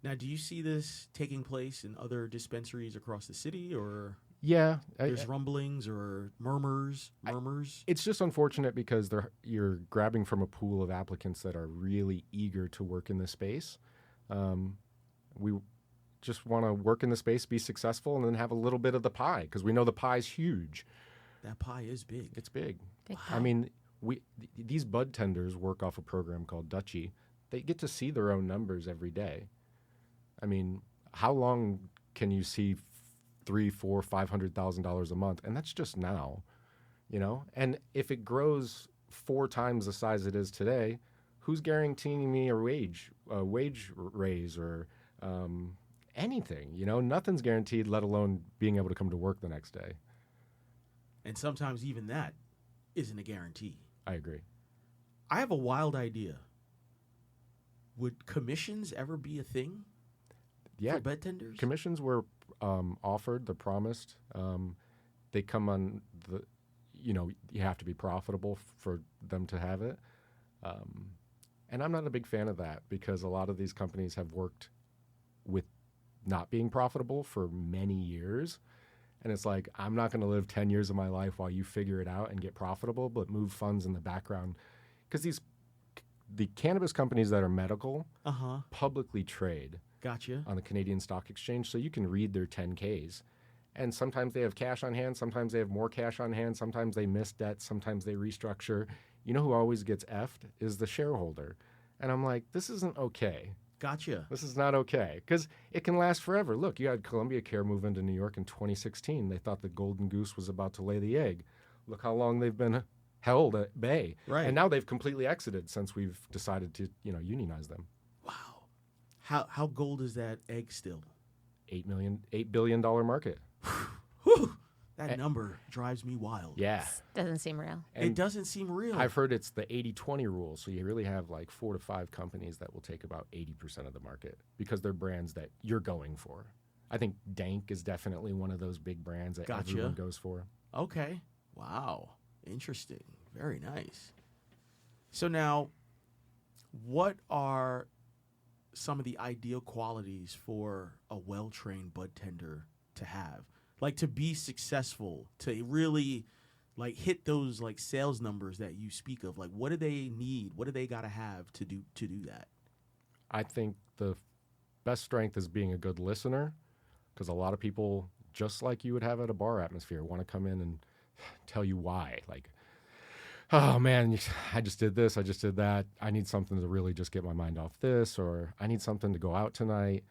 Now, do you see this taking place in other dispensaries across the city, or Yeah. there's rumblings or murmurs? It's just unfortunate because you're grabbing from a pool of applicants that are really eager to work in this space. We just want to work in the space, be successful, and then have a little bit of the pie because we know the pie's huge. That pie is big. It's big. Big I mean, these bud tenders work off a program called Dutchie. They get to see their own numbers every day. I mean, how long can you see $300,000, $400,000, $500,000 a month? And that's just now, And if it grows 4 times the size it is today, who's guaranteeing me a wage raise or anything? Nothing's guaranteed, let alone being able to come to work the next day. And sometimes even that isn't a guarantee. I agree. I have a wild idea. would commissions ever be a thing Yeah, for budtenders? commissions were offered, they're promised. They come on the, you have to be profitable for them to have it. And I'm not a big fan of that because a lot of these companies have worked with not being profitable for many years. And it's like, I'm not going to live 10 years of my life while you figure it out and get profitable, but move funds in the background. Because the cannabis companies that are medical publicly trade Gotcha. on the Canadian Stock Exchange, so you can read their 10Ks. And sometimes they have cash on hand, sometimes they have more cash on hand, sometimes they miss debt, sometimes they restructure. You know who always gets effed is the shareholder. And I'm like, this isn't okay. Gotcha. This is not okay because it can last forever. Look, you had Columbia Care move into New York in 2016. They thought the golden goose was about to lay the egg. Look how long they've been held at bay. Right. And now they've completely exited since we've decided to, unionize them. Wow. How gold is that egg still? $8 billion market. Whew. That number drives me wild. Yeah. Doesn't seem real. It And doesn't seem real. I've heard it's the 80-20 rule. So you really have like 4 to 5 companies that will take about 80% of the market because they're brands that you're going for. I think Dank is definitely one of those big brands that Gotcha. everyone goes for. Okay. Wow. Interesting. Very nice. So now, what are some of the ideal qualities for a well-trained budtender to have? Like to be successful, to really like hit those like sales numbers that you speak of. Like what do they need? What do they got to have to do that? I think the best strength is being a good listener because a lot of people, just like you would have at a bar atmosphere, want to come in and tell you why. Like, oh man, I just did this, I just did that. I need something to really just get my mind off this, or I need something to go out tonight.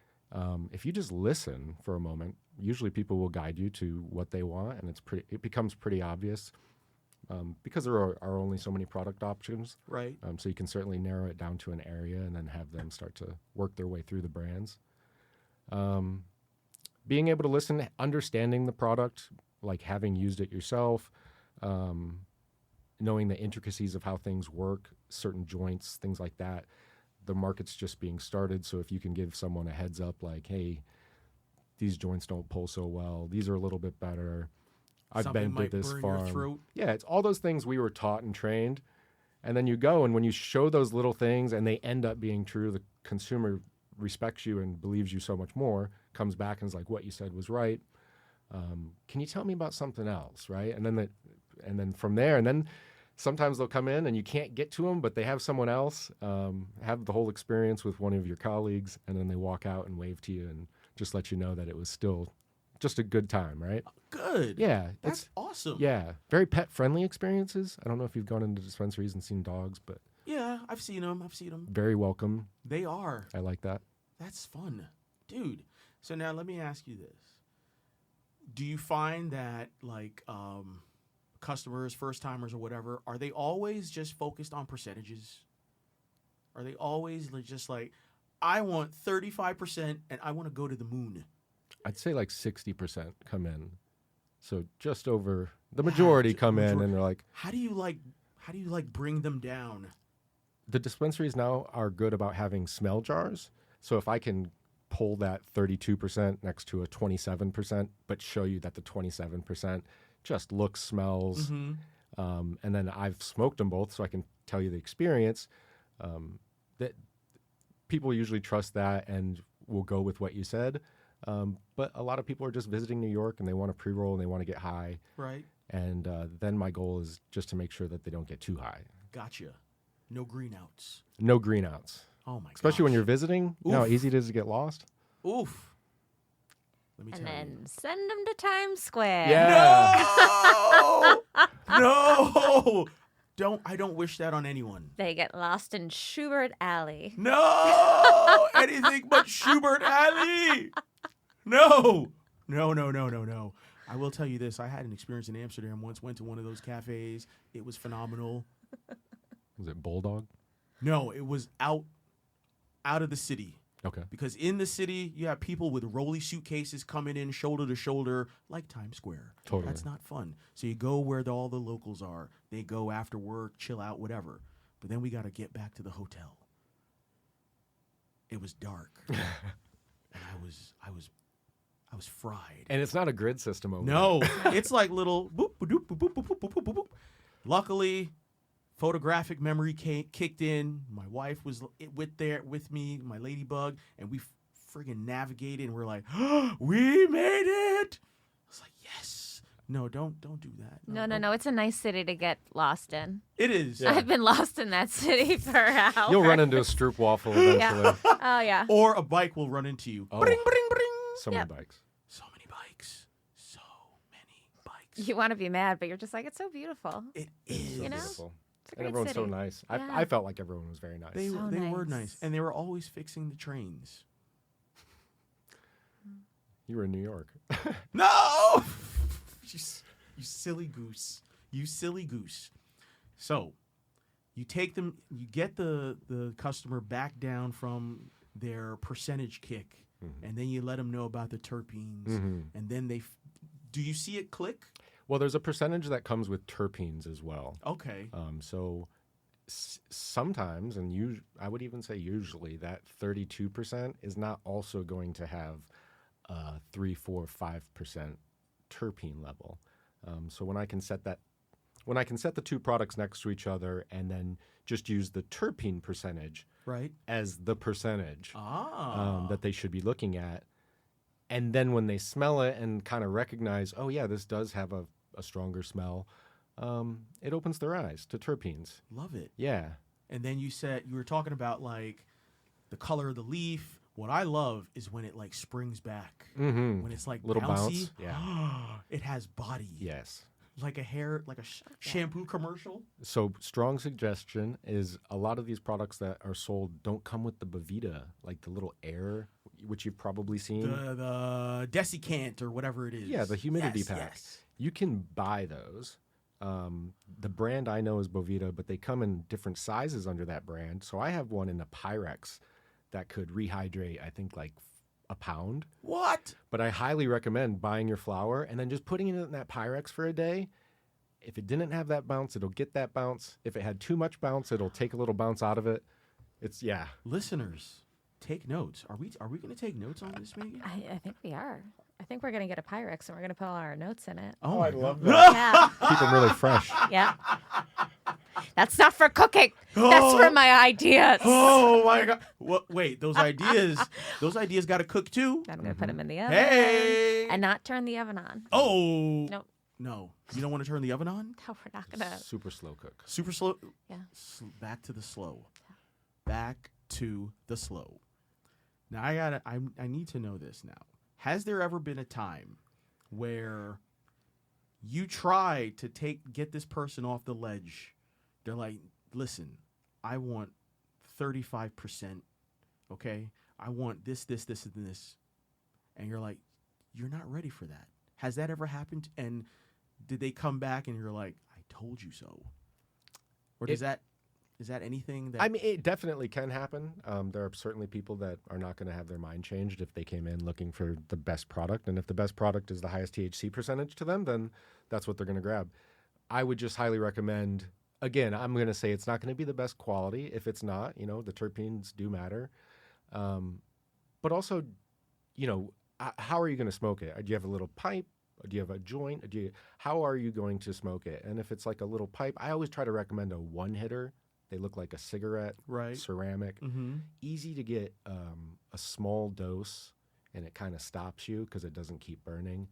If you just listen for a moment, usually people will guide you to what they want, and it becomes pretty obvious because there are only so many product options. Right. So you can certainly narrow it down to an area and then have them start to work their way through the brands. Being able to listen, understanding the product, like having used it yourself, knowing the intricacies of how things work, certain joints, things like that. The market's just being started, so if you can give someone a heads up like, hey, these joints don't pull so well, these are a little bit better, I've Something been to might this burn farm. your throat. Yeah, it's all those things we were taught and trained, and then you go, and when you show those little things and they end up being true, the consumer respects you and believes you so much more, comes back and is like, what you said was right. Can you tell me about something else, right? And then from there, and then sometimes they'll come in and you can't get to them, but they have someone else have the whole experience with one of your colleagues, and then they walk out and wave to you and just let you know that it was still just a good time, right? Good. Yeah. That's awesome. Yeah. Very pet-friendly experiences. I don't know if you've gone into dispensaries and seen dogs, but Yeah, I've seen them. very welcome. They are. I like that. That's fun. Dude. So now let me ask you this. Do you find that like customers, first timers or whatever, are they always just focused on percentages? Are they always just like, I want 35% and I want to go to the moon? I'd say like 60% come in. So just over the majority come in and they're like, How do you bring them down? the dispensaries now are good about having smell jars. So if I can pull that 32% next to a 27%, but show you that the 27% just looks, smells, and then I've smoked them both, so I can tell you the experience, that people usually trust that and will go with what you said. But a lot of people are just visiting New York and they want to pre-roll and they want to get high. Right. And then my goal is just to make sure that they don't get too high. Gotcha. No green outs. No green outs. Oh my god. Especially when you're visiting. You know how Oof. easy it is to get lost? Oof. Let me And tell then you. send them to Times Square. Yeah. No! I don't wish that on anyone. They get lost in Schubert Alley. No! Anything but Schubert Alley! No! No. I will tell you this. I had an experience in Amsterdam once, went to one of those cafes. It was phenomenal. Was it Bulldog? No, it was out of the city. Okay. Because in the city, you have people with rolly suitcases coming in shoulder to shoulder like Times Square. Totally. That's not fun. So you go where all the locals are. They go after work, chill out, whatever. But then we got to get back to the hotel. it was dark, and I was fried. And it's not a grid system over No, it's like little boop, boop, boop, boop, boop, boop, boop, boop, boop. Luckily, photographic memory kicked in. My wife was with me, my ladybug, and we friggin' navigated, and we're like, oh, we made it. I was like, yes. No, don't do that. No. It's a nice city to get lost in. It is. Yeah. I've been lost in that city for hours. You'll run into a Stroop waffle eventually. Oh, yeah. Or a bike will run into you. Oh. Bring, bring, bring. So many bikes. So many bikes. So many bikes. You want to be mad, but you're just like, it's so beautiful. It is. You know? Beautiful. It's a And great everyone's city. so nice. Yeah. I felt like everyone was very nice. They So were nice. nice. And they were always fixing the trains. You were in New York. No! You silly goose. You silly goose. So, you take them, you get the customer back down from their percentage kick, and then you let them know about the terpenes, and then do you see it click? Well, there's a percentage that comes with terpenes as well. Okay. So sometimes, and I would even say usually, that 32% is not also going to have 3, 4, 5% terpene level. So when I can set the two products next to each other and then just use the terpene percentage Right. as the percentage Ah. that they should be looking at, and then when they smell it and kind of recognize, oh yeah, this does have a stronger smell, it opens their eyes to terpenes. Love it. Yeah. And then you were talking about like the color of the leaf. What I love is when it like springs back. Mm-hmm. When it's like Little bouncy. bounce. Yeah. It has body. Yes. Like a shampoo commercial. So strong suggestion is a lot of these products that are sold don't come with the Bovita, like the little air, which you've probably seen. The desiccant or whatever it is. Yeah, the humidity Yes, pack. yes. You can buy those. The brand I know is Bovita, but they come in different sizes under that brand. So I have one in a Pyrex that could rehydrate, I think, like a pound. What? But I highly recommend buying your flour and then just putting it in that Pyrex for a day. If it didn't have that bounce, it'll get that bounce. If it had too much bounce, it'll take a little bounce out of it. Yeah. Listeners, take notes. Are we going to take notes on this, Megan? I think we are. I think we're going to get a Pyrex and we're going to put all our notes in it. Oh, I love that. Yeah. Keep them really fresh. Yeah. That's not for cooking. That's for my ideas. Oh my God! Wait, those ideas got to cook too. I'm going to put them in the oven. Hey! And not turn the oven on. Oh. Nope. No, you don't want to turn the oven on. No, we're not going to. Super slow cook. Super slow. Yeah. Back to the slow. Back to the slow. Now I need to know this now. Has there ever been a time where you try to get this person off the ledge? They're like, listen, I want 35%. Okay, I want this, and this, and you're like, you're not ready for that. Has that ever happened? And did they come back and you're like, I told you so? Or is that anything that... I mean, it definitely can happen. There are certainly people that are not going to have their mind changed if they came in looking for the best product. And if the best product is the highest THC percentage to them, then that's what they're going to grab. I would just highly recommend, again, I'm going to say it's not going to be the best quality. If it's not, the terpenes do matter. But also, how are you going to smoke it? Do you have a little pipe? Do you have a joint? How are you going to smoke it? And if it's like a little pipe, I always try to recommend a one-hitter. They look like a cigarette, Right. ceramic. Mm-hmm. Easy to get a small dose, and it kind of stops you because it doesn't keep burning.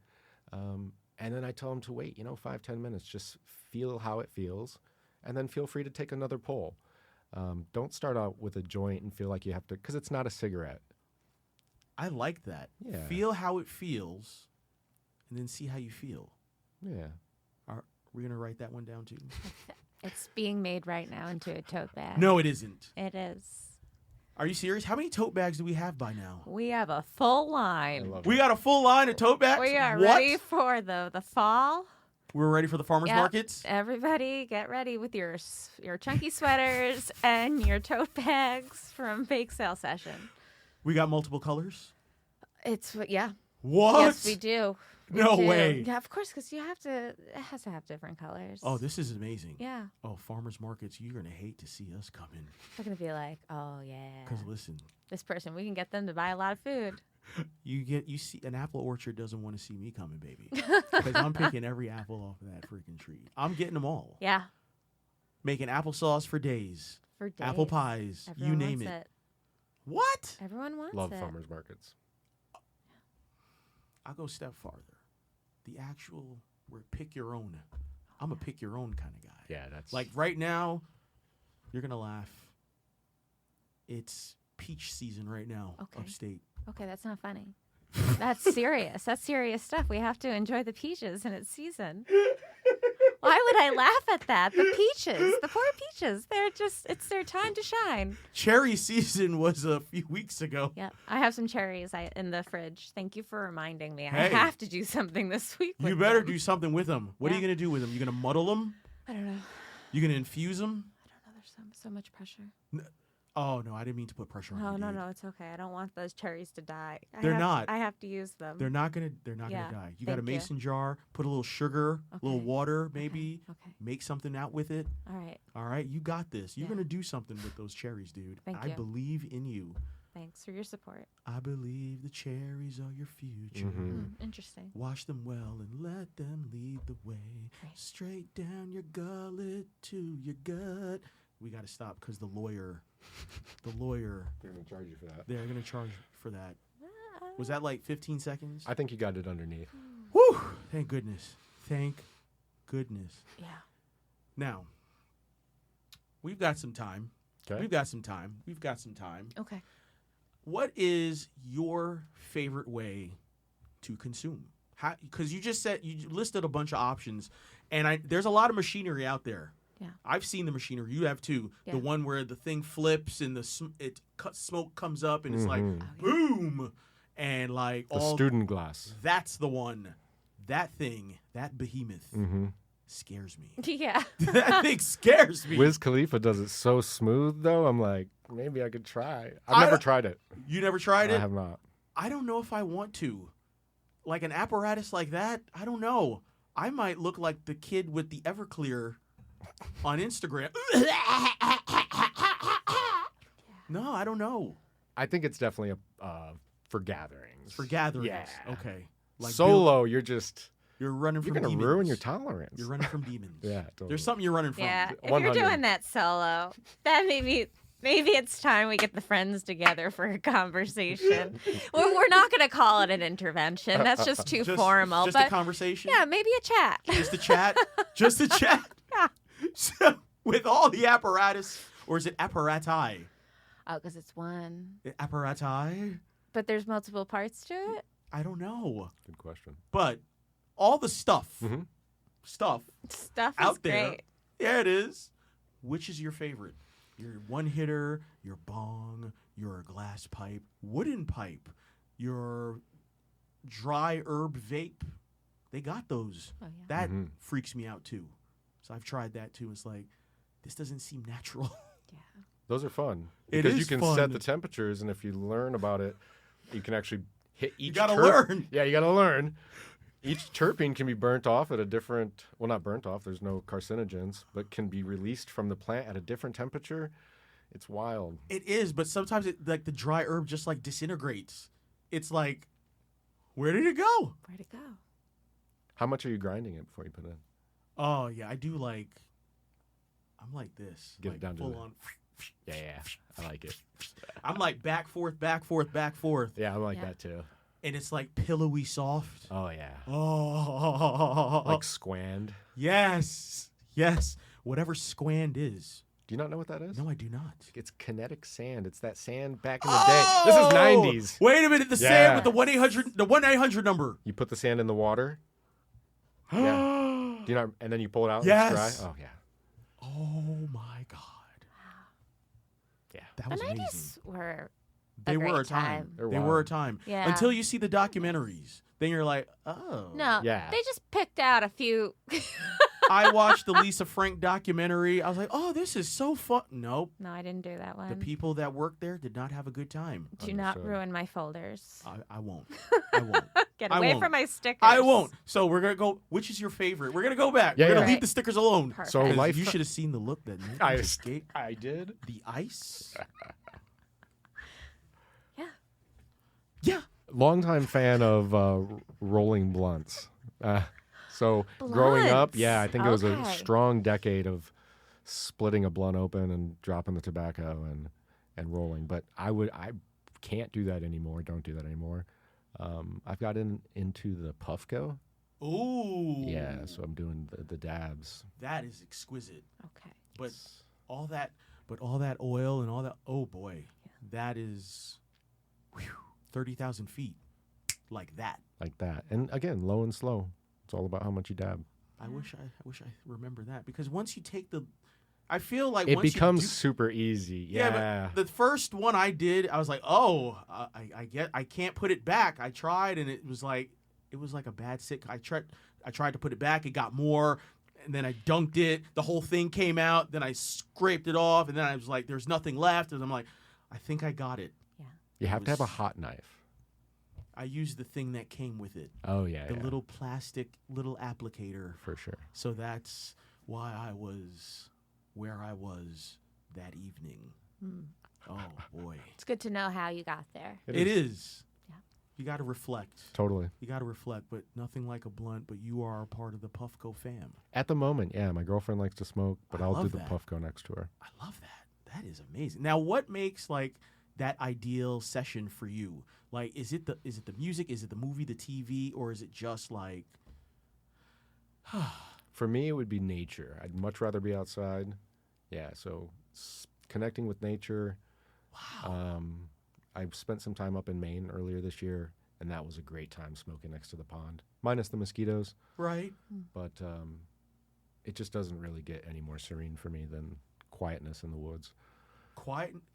And then I tell them to wait, 5-10 minutes. Just feel how it feels, and then feel free to take another pull. Don't start out with a joint and feel like you have to, because it's not a cigarette. I like that. Yeah. Feel how it feels, and then see how you feel. Yeah. Are we going to write that one down too? It's being made right now into a tote bag. No, it isn't. It is. Are you serious? How many tote bags do we have by now? We have a full I line. love We it. got a full line of tote bags? We are What? ready for the fall. We're ready for the farmers Yep. markets? Everybody get ready with your chunky sweaters and your tote bags from Bake Sale Session. We got multiple colors? Yeah. What? Yes, we do. We No do. way. Yeah, of course, because it has to have different colors. Oh, this is amazing. Yeah. Oh, farmers markets, you're going to hate to see us coming. They're going to be like, oh, yeah. Because listen, This person, we can get them to buy a lot of food. you see an apple orchard doesn't want to see me coming, baby. Because I'm picking every apple off of that freaking tree. I'm getting them all. Yeah. Making applesauce for days. For days. Apple pies. Everyone you name wants it. What? Everyone wants Love it. farmers markets. I'll go a step farther. The actual, where pick your own. I'm a pick your own kind of guy. Yeah, that's Like right now, you're going to laugh. It's peach season right now, Okay. upstate. Okay, that's not funny. That's serious. That's serious stuff. We have to enjoy the peaches in its season. Why would I laugh at that? The peaches, the poor peaches. It's their time to shine. Cherry season was a few weeks ago. Yeah, I have some cherries in the fridge. Thank you for reminding me. Hey. I have to do something this week. You with better them. do something with them. What are you Yeah. going to do with them? You going to muddle them? I don't know. You going to infuse them? I don't know. There's so much pressure. Oh, no, I didn't mean to put pressure on No, you. no, dude. no. It's okay. I don't want those cherries to die. They're not. I have to use them. They're not gonna Yeah, die. You got a thank you. mason jar, put a little sugar, a little Okay. water, maybe. Okay. Make something out with it. All right. All right, you got this. You're Yeah. gonna do something with those cherries, dude. Thank I you. believe in you. Thanks for your support. I believe the cherries are your future. Interesting. Wash them well and let them lead the way. Great. Straight down your gullet to your gut. We got to stop because the lawyer, they're gonna charge you for that. they're going to charge for that. Was that like 15 seconds? I think you got it underneath. Whew! Thank goodness. Thank goodness. Yeah. Now, we've got some time. Okay. We've got some time. We've got some time. Okay. What is your favorite way to consume? Because you just said you listed a bunch of options, and there's a lot of machinery out there. Yeah. I've seen the machinery. You have too. Yeah. The one where the thing flips and smoke comes up and it's like Mhm. Oh, yeah. boom, and like The all. student glass. That's the one. That thing, that behemoth, Mm-hmm. scares me. Yeah. That thing scares me. Wiz Khalifa does it so smooth, though. I'm like, maybe I could try. I've I never don't- tried it. You never tried it? I have not. I don't know if I want to. Like an apparatus like that, I don't know. I might look like the kid with the Everclear on Instagram. No, I don't know. I think it's definitely for gatherings. For gatherings. Yeah. Okay. Like Solo, you're running you're from gonna demons. ruin your tolerance. You're running from demons. Yeah, totally. There's something you're running from. Yeah. If 100. you're doing that solo, then maybe it's time we get the friends together for a conversation. We're not going to call it an intervention. That's just too formal. Just but a conversation. yeah, maybe a chat. Just a chat. Just a chat. Yeah. So, with all the apparatus, or is it apparati? Oh, because it's one. Apparati? But there's multiple parts to it. I don't know. Good question. But all the stuff Mhm. Stuff is out there. great. Yeah, it is. Which is your favorite? Your one hitter, your bong, your glass pipe, wooden pipe, your dry herb vape. They got those. Oh, yeah. That Mhm. freaks me out too. So I've tried that too. It's like, this doesn't seem natural. Yeah. Those are fun It because is you can fun. set the temperatures, and if you learn about it, you can actually hit each. You gotta learn. Yeah, you gotta learn. Each terpene can be burnt off at a different. Well, not burnt off. There's no carcinogens, but can be released from the plant at a different temperature. It's wild. It is, but sometimes like the dry herb just like disintegrates. It's like, where did it go? Where'd it go? How much are you grinding it before you put it in? Oh yeah, I do like. I'm like this. Get it like down to full the- on. Yeah, I like it. I'm like back, forth, back, forth, back, forth. Yeah, I like Yeah. that too. And it's like pillowy soft. Oh yeah, Oh, like squand. yes. Yes. Whatever squand is. Do you not know what that is? No, I do not. It's kinetic sand. It's that sand back in the day. This is 90s. Wait a minute. The Yeah. sand with the 1-800 number. You put the sand in the water. Yeah. Do you not? And then you pull it out. Yes. And it's dry. Oh yeah. Oh my God. Yeah. That The was 90s amazing. were They great were a time. time. They're They wild. were a time. Yeah. Until you see the documentaries. Then you're like, oh. no. Yeah. They just picked out a few I watched the Lisa Frank documentary. I was like, oh, this is so fun. Nope. No, I didn't do that one. The people that worked there did not have a good time. Do not ruin my folders. I won't. I won't. Get I away won't. from my stickers. I won't. So we're going to go. Which is your favorite? We're going to go back. Yeah, we're going to yeah. leave the stickers alone. Perfect. So 'Cause life. You should have seen the look that Nick I just gave. I did. The ice. Yeah. Yeah. Longtime fan of rolling blunts. So growing up, Blunts. yeah, I think it was a Okay. strong decade of splitting a blunt open and dropping the tobacco and rolling. But I can't do that anymore. Don't do that anymore. I've got into the Puffco. Ooh. Yeah, so I'm doing the dabs. That is exquisite. Okay. But all that oil and all that. Oh boy, that is 30,000 feet, like that. Like that. And again, low and slow. It's all about how much you dab. I wish I remember that, because once you take I feel like It once becomes you super easy. Yeah. but the first one I did, I was like, oh, I can't put it back. I tried, and it was like a bad sick. I tried to put it back. It got more, and then I dunked it. The whole thing came out. Then I scraped it off, and then I was like, there's nothing left. And I'm like, I think I got it. Yeah. You have to have a was- hot knife. I used the thing that came with it, Oh, yeah. the yeah, little plastic little applicator. for sure. So that's why I was where I was that evening. Oh boy, It's good to know how you got there. it is. Yeah. You got to reflect. Totally. You got to reflect, but nothing like a blunt. But you are a part of the Puffco fam. At the moment, yeah, my girlfriend likes to smoke, but I I'll do love the that. Puffco next to her. I love that. That is amazing. Now, what makes like that ideal session for you? Like, is it the music? Is it the movie, the TV, or is it just like? For me, it would be nature. I'd much rather be outside. Yeah, so connecting with nature. Wow. I spent some time up in Maine earlier this year, and that was a great time smoking next to the pond, minus the mosquitoes. Right. But it just doesn't really get any more serene for me than quietness in the woods.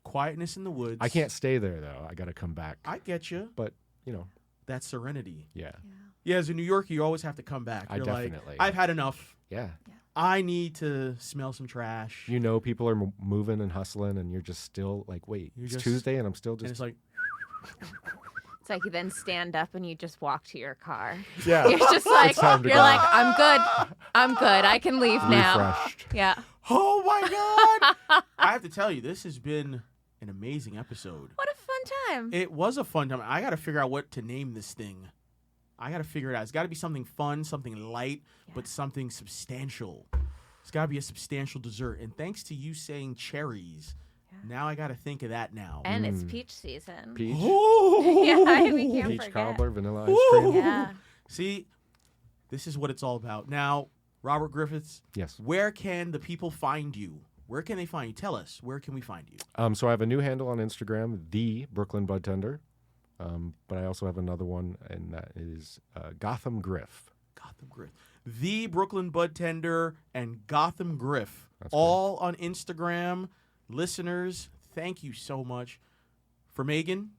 Quietness in the woods. I can't stay there, though. I got to come back. I get you. But, you know, That serenity. yeah. Yeah, as a New Yorker, you always have to come back. I You're definitely- like, I've had enough. Yeah. I need to smell some trash. You know people are moving and hustling, and you're just still like, wait, You're it's just- Tuesday, and I'm still and just... it's like, It's like you then stand up and you just walk to your car. yeah. You're just like, time to you're go. like, I'm good. I can leave now. Refreshed. Yeah. oh my God. I have to tell you, this has been an amazing episode. What a fun time. It was a fun time. I got to figure out what to name this thing. I got to figure it out. It's got to be something fun, something light, but something substantial. It's got to be a substantial dessert. And thanks to you saying cherries, now I got to think of that now. And it's peach season. Peach, Ooh. Yeah, we can't peach forget. cobbler, vanilla ice cream. Yeah. See, this is what it's all about. Now, Robert Griffiths, Yes. where can the people find you? Where can they find you? Tell us. Where can we find you? So I have a new handle on Instagram, the Brooklyn Budtender. But I also have another one, and that is Gotham Griff. Gotham Griff. The Brooklyn Budtender and Gotham Griff. That's all on Instagram. Listeners, thank you so much. For Megan,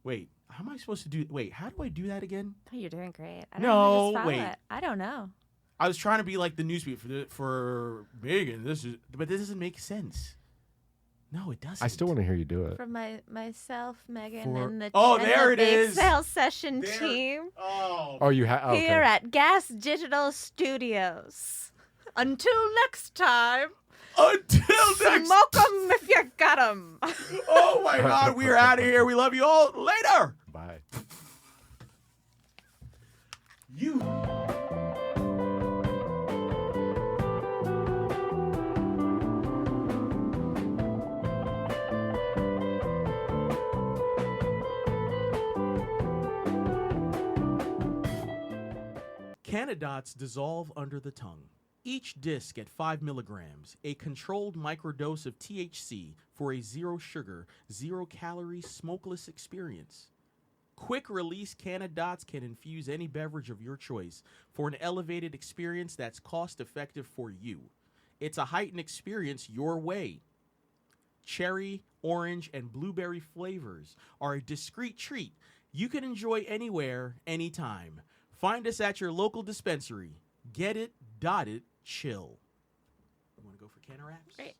wait, how am I supposed to do? Wait, how do I do that again? Oh, you're doing great. I don't No, know how to spell wait. it. I don't know. I was trying to be like the newspaper for Megan. But this doesn't make sense. No, it doesn't. I still want to hear you do it. From myself, Megan, For- and the Oh, and there the it Bake is. Sale Session There- team Oh, you have okay. here at Gas Digital Studios. Until next time, Until next. smoke 'em if you got 'em. Oh my God, we are out of here. We love you all. Later. Bye. You. Canadots dissolve under the tongue. Each disc at 5 milligrams, a controlled microdose of THC for a zero sugar, 0 calorie, smokeless experience. Quick release Canadots can infuse any beverage of your choice for an elevated experience that's cost effective for you. It's a heightened experience your way. Cherry, orange, and blueberry flavors are a discreet treat you can enjoy anywhere, anytime. Find us at your local dispensary. Get it, dot it, chill. You want to go for can of wraps? Great.